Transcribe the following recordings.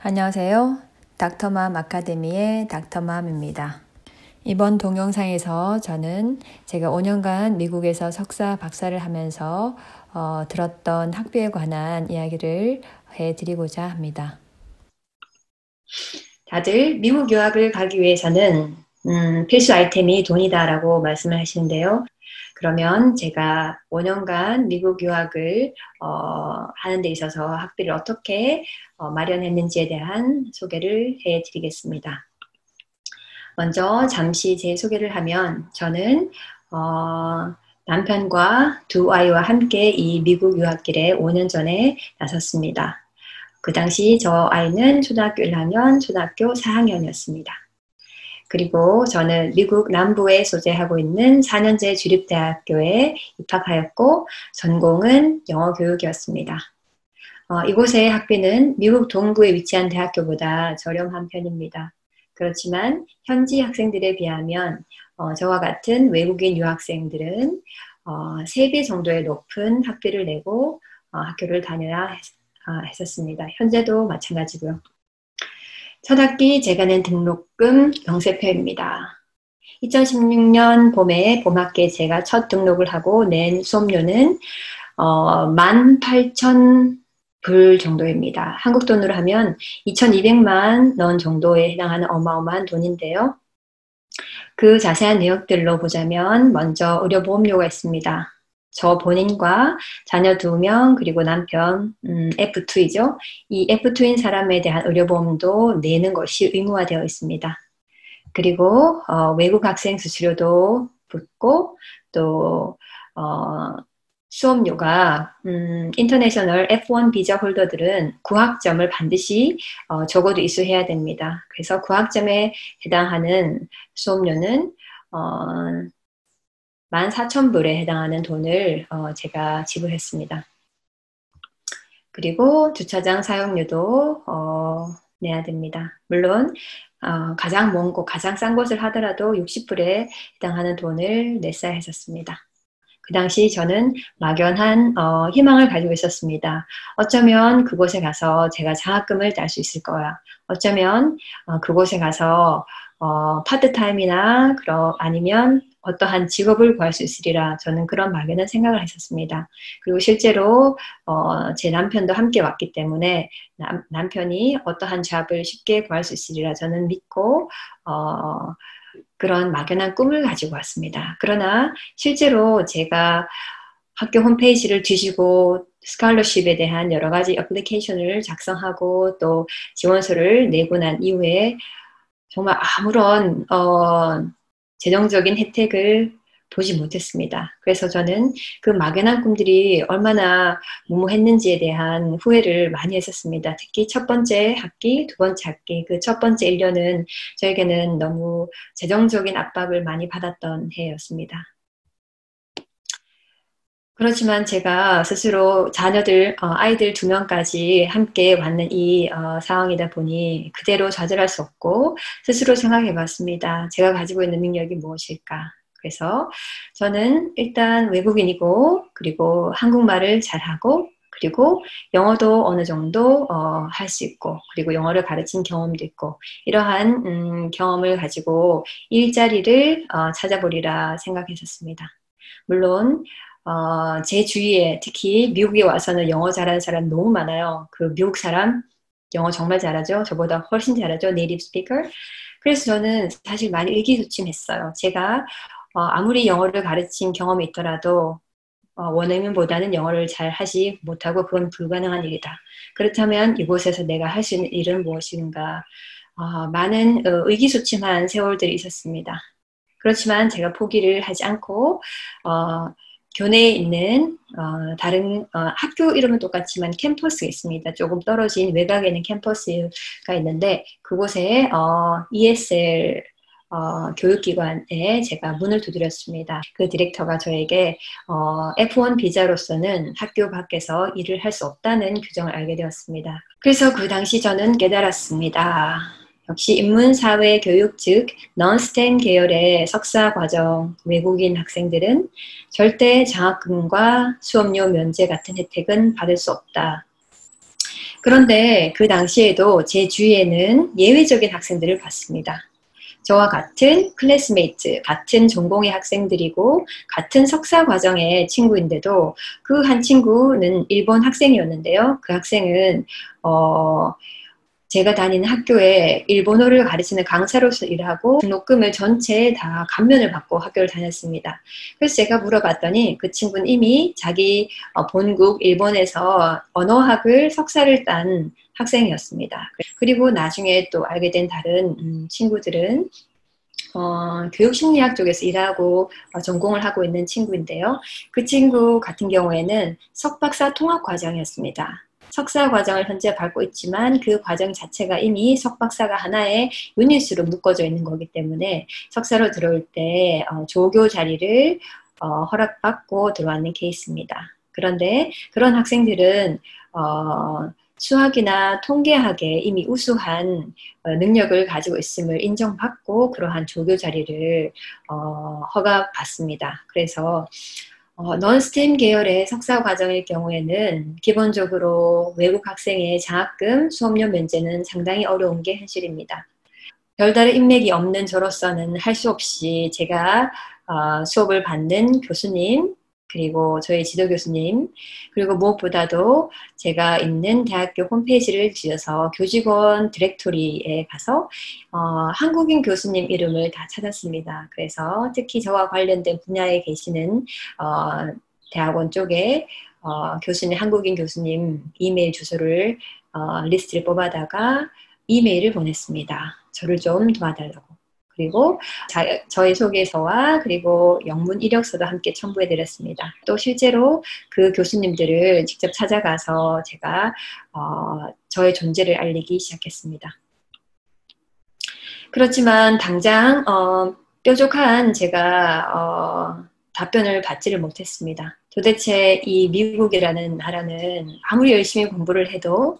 안녕하세요. 닥터맘 아카데미의 닥터맘입니다. 이번 동영상에서 저는 제가 5년간 미국에서 석사, 박사를 하면서 들었던 학비에 관한 이야기를 해드리고자 합니다. 다들 미국 유학을 가기 위해서는 필수 아이템이 돈이다라고 말씀을 하시는데요. 그러면 제가 5년간 미국 유학을 하는 데 있어서 학비를 어떻게 마련했는지에 대한 소개를 해드리겠습니다. 먼저 잠시 제 소개를 하면 저는 남편과 두 아이와 함께 이 미국 유학길에 5년 전에 나섰습니다. 그 당시 저 아이는 초등학교 1학년, 초등학교 4학년이었습니다. 그리고 저는 미국 남부에 소재하고 있는 4년제 주립대학교에 입학하였고 전공은 영어 교육이었습니다. 이곳의 학비는 미국 동부에 위치한 대학교보다 저렴한 편입니다. 그렇지만 현지 학생들에 비하면 저와 같은 외국인 유학생들은 3배 정도의 높은 학비를 내고 학교를 다녀야 했었습니다. 현재도 마찬가지고요. 첫 학기 제가 낸 등록금 영세표입니다. 2016년 봄에 봄학기에 제가 첫 등록을 하고 낸 수업료는 18,000불 정도입니다. 한국 돈으로 하면 2,200만 원 정도에 해당하는 어마어마한 돈인데요. 그 자세한 내역들로 보자면 먼저 의료보험료가 있습니다. 저 본인과 자녀 2명 그리고 남편 F2이죠. 이 F2인 사람에 대한 의료보험도 내는 것이 의무화되어 있습니다. 그리고 외국 학생 수수료도 붙고 또 수업료가 인터내셔널 F1 비자 홀더들은 9학점을 반드시 적어도 이수해야 됩니다. 그래서 9학점에 해당하는 수업료는 14,000불에 해당하는 돈을 제가 지불했습니다. 그리고 주차장 사용료도 내야 됩니다. 물론 가장 먼 곳, 가장 싼 곳을 하더라도 60불에 해당하는 돈을 냈어야 했었습니다. 그 당시 저는 막연한 희망을 가지고 있었습니다. 어쩌면 그곳에 가서 제가 장학금을 딸 수 있을 거야. 어쩌면 그곳에 가서 파트타임이나 아니면 어떠한 직업을 구할 수 있으리라 저는 그런 막연한 생각을 했었습니다. 그리고 실제로 제 남편도 함께 왔기 때문에 남편이 어떠한 잡을 쉽게 구할 수 있으리라 저는 믿고 그런 막연한 꿈을 가지고 왔습니다. 그러나 실제로 제가 학교 홈페이지를 뒤지고 스칼러십에 대한 여러 가지 애플리케이션을 작성하고 또 지원서를 내고 난 이후에 정말 아무런 재정적인 혜택을 보지 못했습니다. 그래서 저는 그 막연한 꿈들이 얼마나 무모했는지에 대한 후회를 많이 했었습니다. 특히 첫 번째 학기, 두 번째 학기, 그 첫 번째 1년은 저에게는 너무 재정적인 압박을 많이 받았던 해였습니다. 그렇지만 제가 스스로 아이들 2명까지 함께 왔는 이 상황이다 보니 그대로 좌절할 수 없고 스스로 생각해 봤습니다. 제가 가지고 있는 능력이 무엇일까? 그래서 저는 일단 외국인이고 그리고 한국말을 잘하고 그리고 영어도 어느 정도 할 수 있고 그리고 영어를 가르친 경험도 있고 이러한 경험을 가지고 일자리를 찾아보리라 생각했었습니다. 물론 제 주위에 특히 미국에 와서는 영어 잘하는 사람 너무 많아요. 그 미국 사람 영어 정말 잘하죠. 저보다 훨씬 잘하죠. 네이티브 스피커. 그래서 저는 사실 많이 의기소침했어요. 제가 아무리 영어를 가르친 경험이 있더라도 원어민보다는 영어를 잘 하지 못하고 그건 불가능한 일이다. 그렇다면 이곳에서 내가 할 수 있는 일은 무엇인가. 많은 의기소침한 세월들이 있었습니다. 그렇지만 제가 포기를 하지 않고 교내에 있는 다른 학교 이름은 똑같지만 캠퍼스가 있습니다. 조금 떨어진 외곽에 있는 캠퍼스가 있는데 그곳에 ESL 교육기관에 제가 문을 두드렸습니다. 그 디렉터가 저에게 F1 비자로서는 학교 밖에서 일을 할 수 없다는 규정을 알게 되었습니다. 그래서 그 당시 저는 깨달았습니다. 역시 인문사회교육 즉 non-STEM 계열의 석사과정 외국인 학생들은 절대 장학금과 수업료 면제 같은 혜택은 받을 수 없다. 그런데 그 당시에도 제 주위에는 예외적인 학생들을 봤습니다. 저와 같은 클래스메이트, 같은 전공의 학생들이고 같은 석사 과정의 친구인데도 그 한 친구는 일본 학생이었는데요. 그 학생은 제가 다니는 학교에 일본어를 가르치는 강사로서 일하고 등록금을 전체 다 감면을 받고 학교를 다녔습니다. 그래서 제가 물어봤더니 그 친구는 이미 자기 본국 일본에서 언어학을 석사를 딴 학생이었습니다. 그리고 나중에 또 알게 된 다른 친구들은 교육심리학 쪽에서 일하고 전공을 하고 있는 친구인데요. 그 친구 같은 경우에는 석박사 통합 과정이었습니다. 석사 과정을 현재 밟고 있지만 그 과정 자체가 이미 석박사가 하나의 유닛으로 묶어져 있는 거기 때문에 석사로 들어올 때 조교 자리를 허락받고 들어왔는 케이스입니다. 그런데 그런 학생들은 수학이나 통계학에 이미 우수한 능력을 가지고 있음을 인정받고 그러한 조교 자리를 허가받습니다. 그래서 non-STEM 계열의 석사 과정일 경우에는 기본적으로 외국 학생의 장학금, 수업료 면제는 상당히 어려운 게 현실입니다. 별다른 인맥이 없는 저로서는 할 수 없이 제가 수업을 받는 교수님, 그리고 저희 지도 교수님, 그리고 무엇보다도 제가 있는 대학교 홈페이지를 지어서 교직원 디렉토리에 가서 한국인 교수님 이름을 다 찾았습니다. 그래서 특히 저와 관련된 분야에 계시는 대학원 쪽에 교수님, 한국인 교수님 이메일 주소를 리스트를 뽑아다가 이메일을 보냈습니다. 저를 좀 도와달라고. 그리고 저의 소개서와 그리고 영문 이력서도 함께 첨부해드렸습니다. 또 실제로 그 교수님들을 직접 찾아가서 제가 저의 존재를 알리기 시작했습니다. 그렇지만 당장 뾰족한 제가 답변을 받지를 못했습니다. 도대체 이 미국이라는 나라는 아무리 열심히 공부를 해도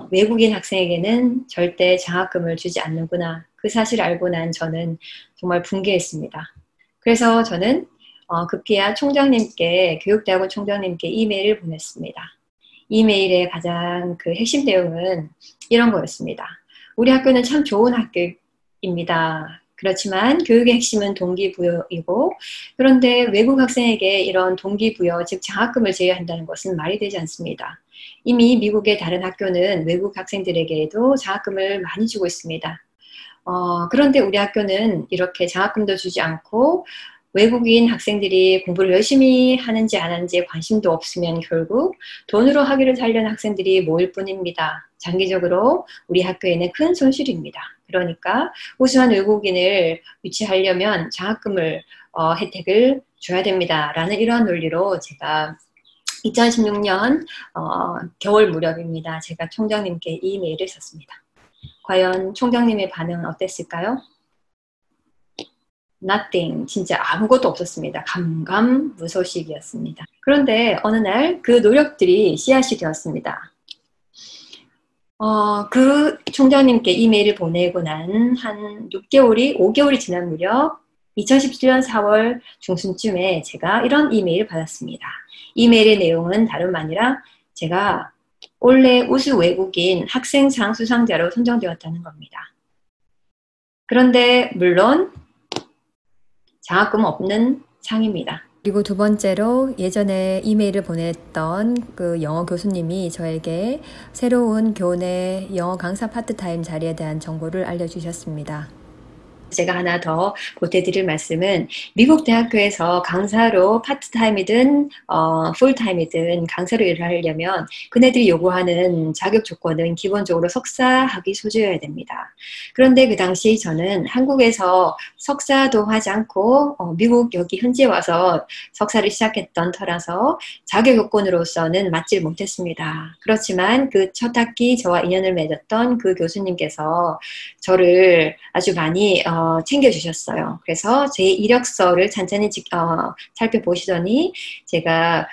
외국인 학생에게는 절대 장학금을 주지 않는구나. 그 사실을 알고 난 저는 정말 붕괴했습니다. 그래서 저는 급기야 총장님께, 교육대학원 총장님께 이메일을 보냈습니다. 이메일의 가장 그 핵심 내용은 이런 거였습니다. 우리 학교는 참 좋은 학교입니다. 그렇지만 교육의 핵심은 동기부여이고 그런데 외국 학생에게 이런 동기부여, 즉 장학금을 제외한다는 것은 말이 되지 않습니다. 이미 미국의 다른 학교는 외국 학생들에게도 장학금을 많이 주고 있습니다. 그런데 우리 학교는 이렇게 장학금도 주지 않고 외국인 학생들이 공부를 열심히 하는지 안 하는지에 관심도 없으면 결국 돈으로 학위를 살려는 학생들이 모일 뿐입니다. 장기적으로 우리 학교에는 큰 손실입니다. 그러니까 우수한 외국인을 유치하려면 장학금을 혜택을 줘야 됩니다. 라는 이러한 논리로 제가 2016년 겨울 무렵입니다. 제가 총장님께 이메일을 썼습니다. 과연 총장님의 반응은 어땠을까요? Nothing. 진짜 아무것도 없었습니다. 감감무소식이었습니다. 그런데 어느 날 그 노력들이 씨앗이 되었습니다. 그 총장님께 이메일을 보내고 난 한 5개월이 지난 무렵 2017년 4월 중순쯤에 제가 이런 이메일을 받았습니다. 이메일의 내용은 다름 아니라 제가 올해 우수 외국인 학생상 수상자로 선정되었다는 겁니다. 그런데 물론 장학금 없는 상입니다. 그리고 두 번째로 예전에 이메일을 보냈던 그 영어 교수님이 저에게 새로운 교내 영어 강사 파트타임 자리에 대한 정보를 알려주셨습니다. 제가 하나 더 보태드릴 말씀은 미국 대학교에서 강사로 파트타임이든 풀타임이든 강사로 일을 하려면 그네들이 요구하는 자격 조건은 기본적으로 석사 학위 소지여야 됩니다. 그런데 그 당시 저는 한국에서 석사도 하지 않고 미국 여기 현지에 와서 석사를 시작했던 터라서 자격 요건으로서는 맞질 못했습니다. 그렇지만 그 첫 학기 저와 인연을 맺었던 그 교수님께서 저를 아주 많이 챙겨주셨어요. 그래서 제 이력서를 찬찬히 살펴보시더니 제가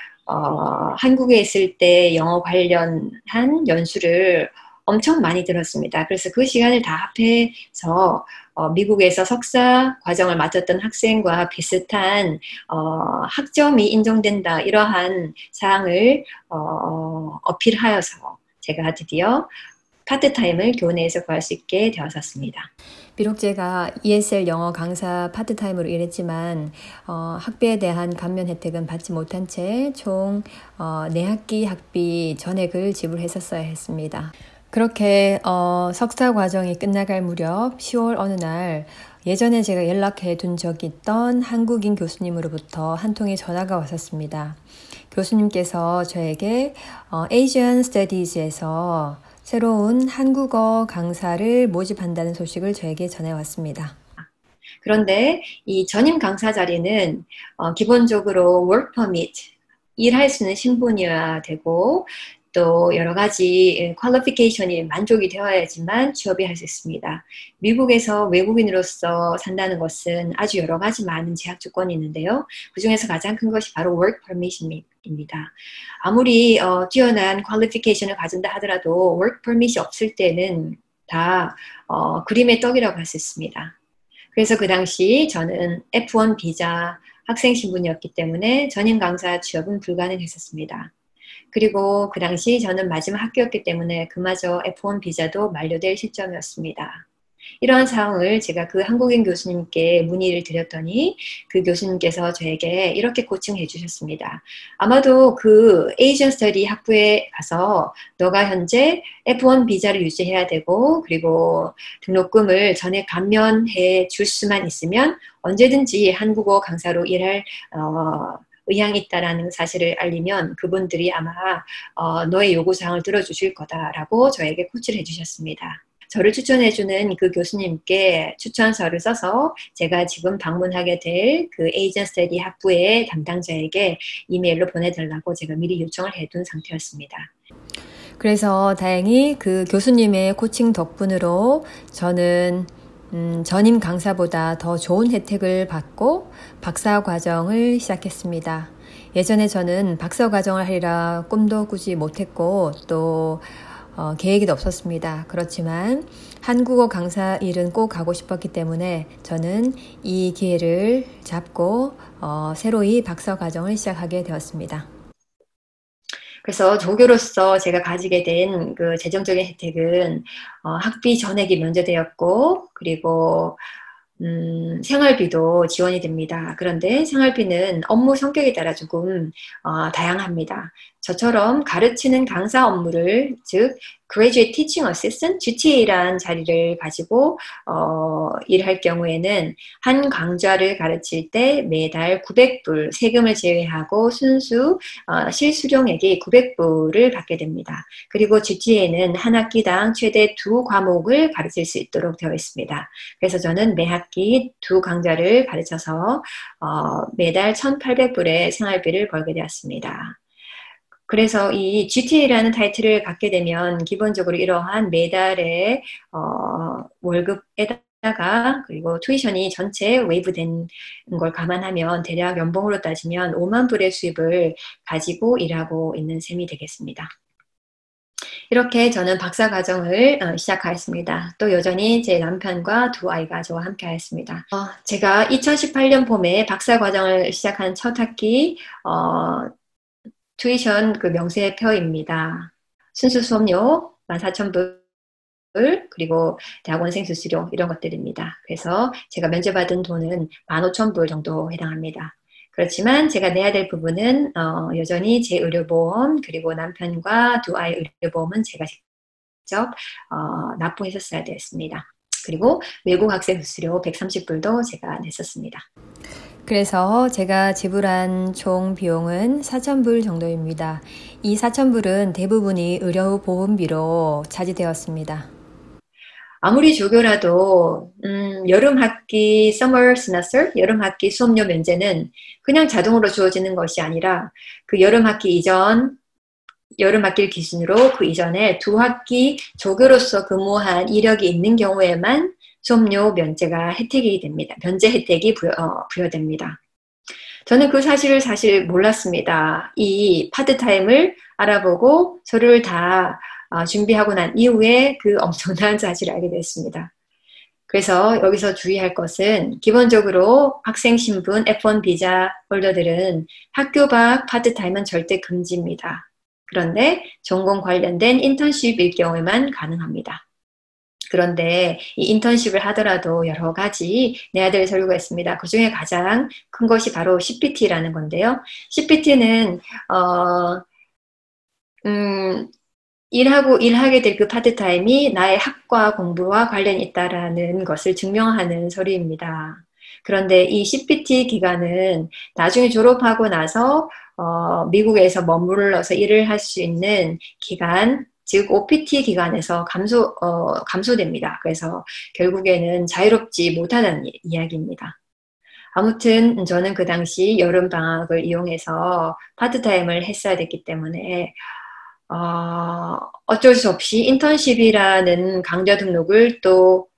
한국에 있을 때 영어 관련한 연수를 엄청 많이 들었습니다. 그래서 그 시간을 다 합해서 미국에서 석사 과정을 맡았던 학생과 비슷한 학점이 인정된다 이러한 사항을 어필하여서 제가 드디어 파트타임을 교내에서 구할 수 있게 되었었습니다. 비록 제가 ESL 영어 강사 파트타임으로 일했지만 학비에 대한 감면 혜택은 받지 못한 채 총 4학기 학비 전액을 지불했었어야 했습니다. 그렇게 석사 과정이 끝나갈 무렵 10월 어느 날 예전에 제가 연락해 둔 적이 있던 한국인 교수님으로부터 한 통의 전화가 왔었습니다. 교수님께서 저에게 Asian Studies에서 새로운 한국어 강사를 모집한다는 소식을 저에게 전해왔습니다. 그런데 이 전임 강사 자리는 기본적으로 work permit, 일할 수 있는 신분이어야 되고 또 여러 가지 퀄리피케이션이 만족이 되어야지만 취업이 할 수 있습니다. 미국에서 외국인으로서 산다는 것은 아주 여러 가지 많은 제약 조건이 있는데요. 그중에서 가장 큰 것이 바로 work permit입니다. 아무리 뛰어난 퀄리피케이션을 가진다 하더라도 work permit이 없을 때는 다 그림의 떡이라고 할 수 있습니다. 그래서 그 당시 저는 F1 비자 학생 신분이었기 때문에 전임 강사 취업은 불가능했었습니다. 그리고 그 당시 저는 마지막 학교였기 때문에 그마저 F1 비자도 만료될 시점이었습니다. 이러한 상황을 제가 그 한국인 교수님께 문의를 드렸더니 그 교수님께서 저에게 이렇게 코칭해 주셨습니다. 아마도 그 Asian Study 학부에 가서 너가 현재 F1 비자를 유지해야 되고 그리고 등록금을 전액 감면해 줄 수만 있으면 언제든지 한국어 강사로 일할 의향이 있다라는 사실을 알리면 그분들이 아마 너의 요구사항을 들어주실 거다라고 저에게 코치를 해주셨습니다. 저를 추천해주는 그 교수님께 추천서를 써서 제가 지금 방문하게 될 그 Asian Study 학부의 담당자에게 이메일로 보내달라고 제가 미리 요청을 해둔 상태였습니다. 그래서 다행히 그 교수님의 코칭 덕분으로 저는 전임 강사보다 더 좋은 혜택을 받고 박사 과정을 시작했습니다. 예전에 저는 박사 과정을 하리라 꿈도 꾸지 못했고 또 계획이 없었습니다. 그렇지만 한국어 강사 일은 꼭 가고 싶었기 때문에 저는 이 기회를 잡고 새로이 박사 과정을 시작하게 되었습니다. 그래서 조교로서 제가 가지게 된 그 재정적인 혜택은 학비 전액이 면제되었고 그리고 생활비도 지원이 됩니다. 그런데 생활비는 업무 성격에 따라 조금 다양합니다. 저처럼 가르치는 강사 업무를 즉 Graduate Teaching Assistant, GTA라는 자리를 가지고 일할 경우에는 한 강좌를 가르칠 때 매달 900불 세금을 제외하고 순수 실수령액이 900불을 받게 됩니다. 그리고 GTA는 한 학기당 최대 2과목을 가르칠 수 있도록 되어 있습니다. 그래서 저는 매 학기 2강좌를 가르쳐서 매달 1,800불의 생활비를 벌게 되었습니다. 그래서 이 GTA라는 타이틀을 갖게 되면 기본적으로 이러한 매달의 월급에다가 그리고 투이션이 전체 웨이브된 걸 감안하면 대략 연봉으로 따지면 5만 불의 수입을 가지고 일하고 있는 셈이 되겠습니다. 이렇게 저는 박사 과정을 시작하였습니다. 또 여전히 제 남편과 두 아이가 저와 함께 하였습니다. 제가 2018년 봄에 박사 과정을 시작한 첫 학기 튜이션 그 명세표입니다. 순수 수업료 14,000불 그리고 대학원생 수수료 이런 것들입니다. 그래서 제가 면제받은 돈은 15,000불 정도 해당합니다. 그렇지만 제가 내야 될 부분은 여전히 제 의료보험 그리고 남편과 두 아이 의료보험은 제가 직접 납부했었어야 됐습니다. 그리고 외국 학생 수수료 130불도 제가 냈었습니다. 그래서 제가 지불한 총 비용은 4,000불 정도입니다. 이 4,000불은 대부분이 의료보험비로 차지되었습니다. 아무리 조교라도 여름 학기 summer semester, 여름 학기 수업료 면제는 그냥 자동으로 주어지는 것이 아니라 그 여름 학기 이전 여름 학기를 기준으로 그 이전에 두 학기 조교로서 근무한 이력이 있는 경우에만 수업료 면제가 혜택이 됩니다. 면제 혜택이 부여됩니다. 저는 그 사실을 사실 몰랐습니다. 이 파트타임을 알아보고 서류를 다 준비하고 난 이후에 그 엄청난 사실을 알게 됐습니다. 그래서 여기서 주의할 것은 기본적으로 학생 신분 F1 비자 홀더들은 학교 밖 파트타임은 절대 금지입니다. 그런데 전공 관련된 인턴십일 경우에만 가능합니다. 그런데 이 인턴십을 하더라도 여러 가지 내야 될 서류가 있습니다. 그 중에 가장 큰 것이 바로 CPT라는 건데요. CPT는 일하게 될 그 파트타임이 나의 학과 공부와 관련이 있다라는 것을 증명하는 서류입니다. 그런데 이 CPT 기간은 나중에 졸업하고 나서 미국에서 머물러서 일을 할 수 있는 기간, 즉 OPT 기간에서 감소됩니다. 그래서 결국에는 자유롭지 못하다는 이야기입니다. 아무튼 저는 그 당시 여름 방학을 이용해서 파트타임을 했어야 됐기 때문에 어쩔 수 없이 인턴십이라는 강좌 등록을 또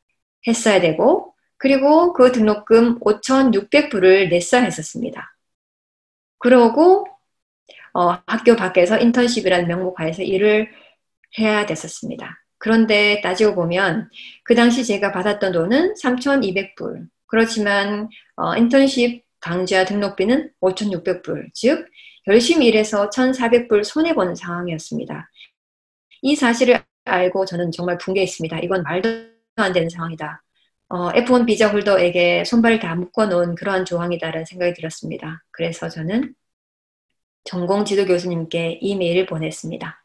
했어야 되고, 그리고 그 등록금 5,600불을 냈어야 했었습니다. 그러고 학교 밖에서 인턴십이라는 명목 하에서 일을 해야 됐었습니다. 그런데 따지고 보면 그 당시 제가 받았던 돈은 3,200불. 그렇지만 인턴십 강좌 등록비는 5,600불. 즉 열심히 일해서 1,400불 손해보는 상황이었습니다. 이 사실을 알고 저는 정말 붕괴했습니다. 이건 말도 안 되는 상황이다. F1 비자 홀더에게 손발을 다 묶어놓은 그러한 조항이다라는 생각이 들었습니다. 그래서 저는 전공 지도 교수님께 이메일을 보냈습니다.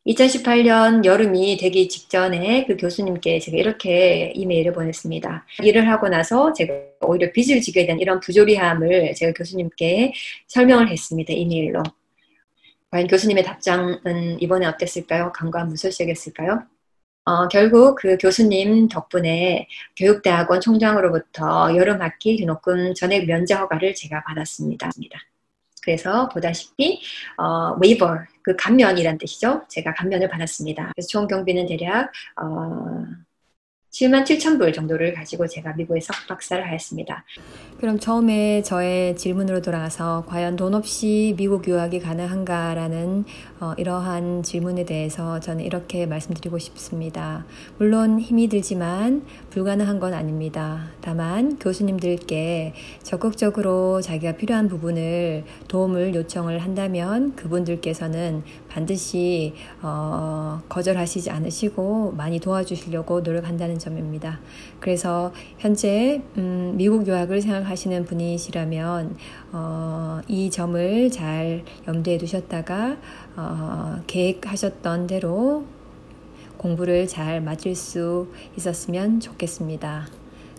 2018년 여름이 되기 직전에 그 교수님께 제가 이렇게 이메일을 보냈습니다. 일을 하고 나서 제가 오히려 빚을 지게 된 이런 부조리함을 제가 교수님께 설명을 했습니다. 이메일로. 과연 교수님의 답장은 이번에 어땠을까요? 간과한 무슨 소식이었을까요? 결국 그 교수님 덕분에 교육대학원 총장으로부터 여름학기 등록금 전액 면제 허가를 제가 받았습니다. 그래서 보다시피 웨이버, 그 감면이란 뜻이죠. 제가 감면을 받았습니다. 그래서 총 경비는 대략 77,000불 정도를 가지고 제가 미국에 석박사를 하였습니다. 그럼 처음에 저의 질문으로 돌아가서 과연 돈 없이 미국 유학이 가능한가라는 이러한 질문에 대해서 저는 이렇게 말씀드리고 싶습니다. 물론 힘이 들지만 불가능한 건 아닙니다. 다만 교수님들께 적극적으로 자기가 필요한 부분을 도움을 요청을 한다면 그분들께서는 반드시 거절하시지 않으시고 많이 도와주시려고 노력한다는 점입니다. 그래서 현재 미국 유학을 생각하시는 분이시라면 이 점을 잘 염두에 두셨다가 계획하셨던 대로 공부를 잘 마칠 수 있었으면 좋겠습니다.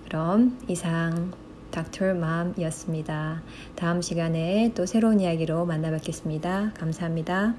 그럼 이상 닥터 맘이었습니다. 다음 시간에 또 새로운 이야기로 만나 뵙겠습니다. 감사합니다.